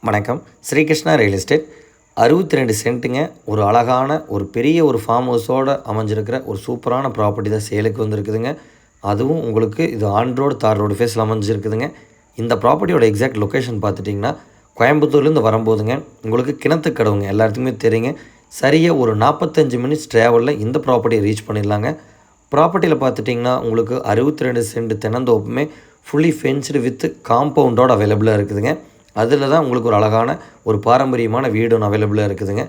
வணக்கம். Srikrishna real estate 62 சென்ட்டுங்க. ஒரு அழகான ஒரு பெரிய ஒரு ஃபார்ம் ஹவுஸோடு அமைஞ்சிருக்கிற ஒரு சூப்பரான ப்ராப்பர்ட்டி தான் சேலுக்கு வந்திருக்குதுங்க. அதுவும் உங்களுக்கு இது ஆன் ரோடு தார் ரோடு ஃபேஸில் அமைஞ்சிருக்குதுங்க. இந்த ப்ராப்பர்ட்டியோட எக்ஸாக்ட் லொக்கேஷன் பார்த்துட்டிங்கன்னா கோயம்புத்தூர்லேருந்து வரும்போதுங்க உங்களுக்கு கிணத்துக்கடவுங்க எல்லாத்துக்குமே தெரியுங்க. சரியாக ஒரு 45 மினிட்ஸ் ட்ராவலில் இந்த ப்ராப்பர்ட்டியை ரீச் பண்ணிடலாங்க. ப்ராப்பர்ட்டியில் பார்த்துட்டிங்கன்னா உங்களுக்கு 62 சென்ட் தென்னந்தோப்புமே ஃபுல்லி ஃபென்ஸ்டு வித் காம்பவுண்டோடு அவைலபிளாக இருக்குதுங்க. அதில் தான் உங்களுக்கு ஒரு அழகான ஒரு பாரம்பரியமான வீடு ஒன்று அவைலபிளாக இருக்குதுங்க.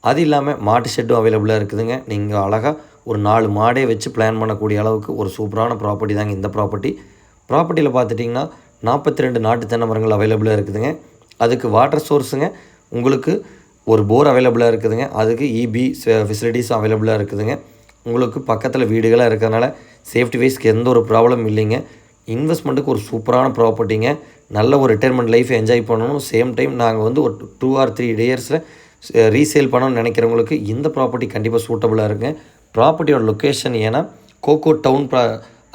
அது இல்லாமல் மாட்டு ஷெட்டும் அவைலபிளாக இருக்குதுங்க. நீங்கள் அழகாக ஒரு 4 மாடே வச்சு பிளான் பண்ணக்கூடிய அளவுக்கு ஒரு சூப்பரான ப்ராப்பர்ட்டி தாங்க இந்த ப்ராப்பர்ட்டியில் பார்த்துட்டிங்கன்னா 42 நாட்டு தென்னை மரங்கள் அவைலபிளாக இருக்குதுங்க. அதுக்கு வாட்டர் சோர்ஸுங்க உங்களுக்கு ஒரு போர் அவைலபிளாக இருக்குதுங்க. அதுக்கு இபி ஃபெசிலிட்டிஸும் அவைலபிளாக இருக்குதுங்க. உங்களுக்கு பக்கத்தில் வீடுகளாக இருக்கிறதுனால சேஃப்டி வைஸ்க்கு எந்த ஒரு ப்ராப்ளம் இல்லைங்க. இன்வெஸ்ட்மெண்ட்டுக்கு ஒரு சூப்பரான ப்ராப்பர்ட்டிங்க. நல்ல ஒரு ரிட்டைர்மெண்ட் லைஃப் என்ஜாய் பண்ணணும். சேம் டைம் நாங்கள் வந்து ஒரு 2 or 3 இயர்ஸில் ரீசேல் பண்ணணும்னு நினைக்கிறவங்களுக்கு இந்த ப்ராப்பர்ட்டி கண்டிப்பாக சூட்டபுளாக இருக்குங்க. ப்ராப்பர்ட்டியோட லொக்கேஷன் ஏன்னா கோகோ டவுன்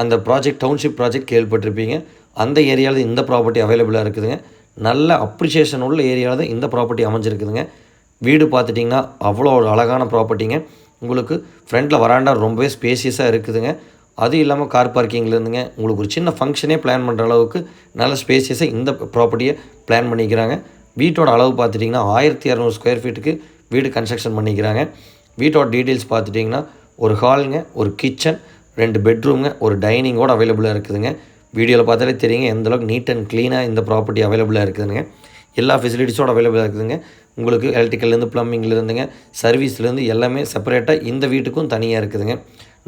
அந்த டவுன்ஷிப் ப்ராஜெக்ட் கேள்விப்பட்டிருப்பீங்க. அந்த ஏரியாவில் இந்த ப்ராப்பர்ட்டி அவைலபிளாக இருக்குதுங்க. நல்ல அப்ரிஷியேஷன் உள்ள ஏரியாவில் தான் இந்த ப்ராப்பர்ட்டி அமைஞ்சிருக்குதுங்க. வீடு பார்த்துட்டிங்கன்னா அவ்வளோ ஒரு அழகான ப்ராப்பர்ட்டிங்க. உங்களுக்கு ஃப்ரண்ட்டில் வராண்டா ரொம்பவே ஸ்பேசியஸாக இருக்குதுங்க. அதுவும் இல்லாமல் கார் பார்க்கிங்லேருந்துங்க உங்களுக்கு ஒரு சின்ன ஃபங்க்ஷனே பிளான் பண்ணுற அளவுக்கு நல்ல ஸ்பேசியஸாக இந்த ப்ராப்பர்ட்டியை பிளான் பண்ணிக்கிறாங்க. வீட்டோட அளவு பார்த்துட்டிங்கன்னா 1200 ஸ்கொயர் ஃபீட்டுக்கு வீடு கன்ஸ்ட்ரக்ஷன் பண்ணிக்கிறாங்க. வீட்டோட டீட்டெயில்ஸ் பார்த்துட்டிங்கன்னா ஒரு ஹாலுங்க, ஒரு கிச்சன், 2 பெட்ரூமுங்க, ஒரு டைனிங்கோடு அவைலபிளாக இருக்குதுங்க. வீடியோவில் பார்த்தாலே தெரியுங்க எந்தளவுக்கு நீட் அண்ட் க்ளீனாக இந்த ப்ராப்பர்ட்டி அவைலபிளாக இருக்குதுங்க. எல்லா ஃபெசிலிட்டிஸோடு அவைலபிளாக இருக்குதுங்க. உங்களுக்கு எலக்ட்ரிக்கல்லேருந்து ப்ளம்பிங்லேருந்துங்க சர்வீஸ்லேருந்து எல்லாமே செப்பரேட்டாக இந்த வீட்டுக்கும் தனியாக இருக்குதுங்க.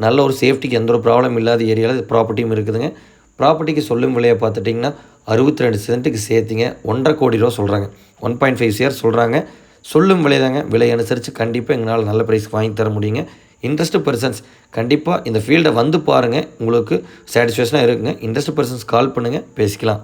நல்ல ஒரு சேஃப்டிக்கு எந்த ஒரு ப்ராப்ளம் இல்லாத ஏரியாவில் ப்ராப்பர்ட்டியும் இருக்குதுங்க. ப்ராப்பர்ட்டிக்கு சொல்லும் விலையை பார்த்துட்டிங்கன்னா 62 சென்ட்டுக்கு சேர்த்திங்க 1.5 கோடி ரூபா சொல்கிறாங்க. 1.5 CR சொல்கிறாங்க. சொல்லும் விலை தாங்க. விலை அனுசரித்து கண்டிப்பாக எங்களால் நல்ல ப்ரைஸ்க்கு வாங்கி தர முடியுங்க. இன்ட்ரெஸ்ட் பர்சன்ஸ் கண்டிப்பாக இந்த ஃபீல்டை வந்து பாருங்கள். உங்களுக்கு சாட்டிஸ்ஃபேக்ஷனாக இருக்குங்க. இன்ட்ரெஸ்ட் பர்சன்ஸ் கால் பண்ணுங்கள், பேசிக்கலாம்.